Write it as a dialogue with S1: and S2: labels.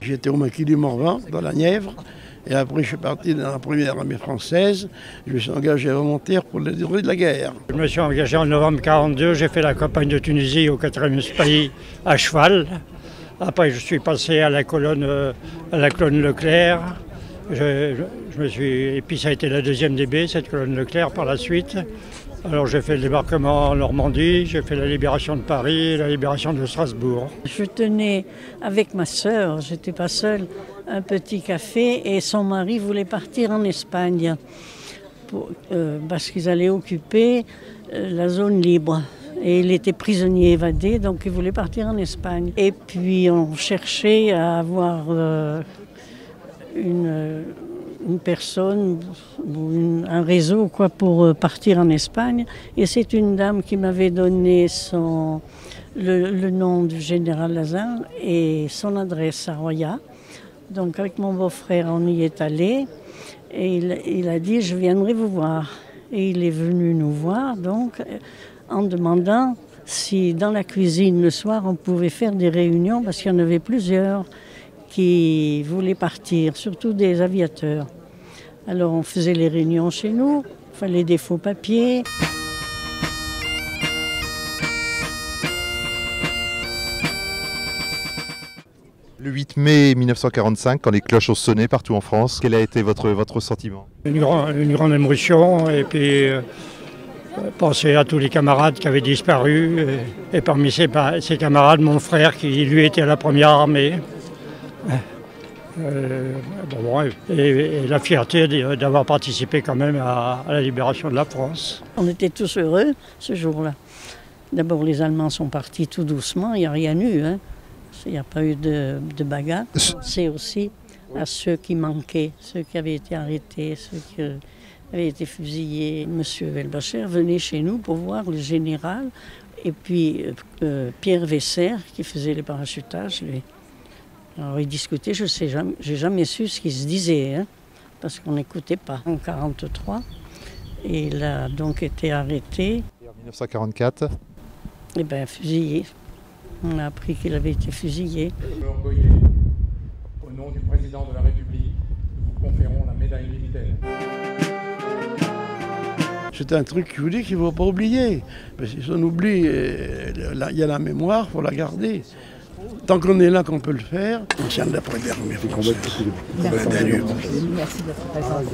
S1: J'étais au maquis du Morvan, dans la Nièvre. Et après, je suis parti dans la première armée française. Je me suis engagé volontaire pour la durée de la guerre.
S2: Je me suis engagé en novembre 1942. J'ai fait la campagne de Tunisie au 4e pays à cheval. Après, je suis passé à la colonne Leclerc. Et puis ça a été la 2e DB, cette colonne Leclerc, par la suite. Alors j'ai fait le débarquement en Normandie, j'ai fait la libération de Paris et la libération de Strasbourg.
S3: Je tenais avec ma sœur, j'étais pas seule, un petit café et son mari voulait partir en Espagne parce qu'ils allaient occuper la zone libre. Et il était prisonnier évadé, donc il voulait partir en Espagne. Et puis on cherchait à avoir une personne, un réseau pour partir en Espagne. Et c'est une dame qui m'avait donné le nom du général Lazare et son adresse à Roya. Donc avec mon beau-frère, on y est allé et il a dit « je viendrai vous voir ». Et il est venu nous voir donc en demandant si dans la cuisine le soir on pouvait faire des réunions parce qu'il y en avait plusieurs qui voulaient partir, surtout des aviateurs. Alors on faisait les réunions chez nous, il fallait des faux papiers.
S4: Le 8 mai 1945, quand les cloches ont sonné partout en France, quel a été votre sentiment?
S2: Une grande émotion et puis penser à tous les camarades qui avaient disparu et parmi ces camarades, mon frère qui lui était à la première armée. Et la fierté d'avoir participé quand même à la libération de la France.
S3: On était tous heureux ce jour-là. D'abord les Allemands sont partis tout doucement, il n'y a rien eu. Hein. Il n'y a pas eu de bagarre. C'est aussi à ceux qui manquaient, ceux qui avaient été arrêtés, ceux qui avaient été fusillés. Monsieur Welbacher venait chez nous pour voir le général et puis Pierre Vesser qui faisait les parachutages, lui. Alors ils discutaient, j'ai jamais su ce qu'ils se disaient, hein, parce qu'on n'écoutait pas. En 1943, il a donc été arrêté.
S4: Et en 1944
S3: Eh bien, fusillé. On a appris qu'il avait été fusillé.
S5: Au nom du président de la République, nous vous conférons la médaille militaire.
S1: C'est un truc, je vous dis, qu'il ne faut pas oublier. Parce que si on oublie, il y a la mémoire, il faut la garder. Tant qu'on est là, qu'on peut le faire, on tient de la première armée française.
S6: Merci de votre présence.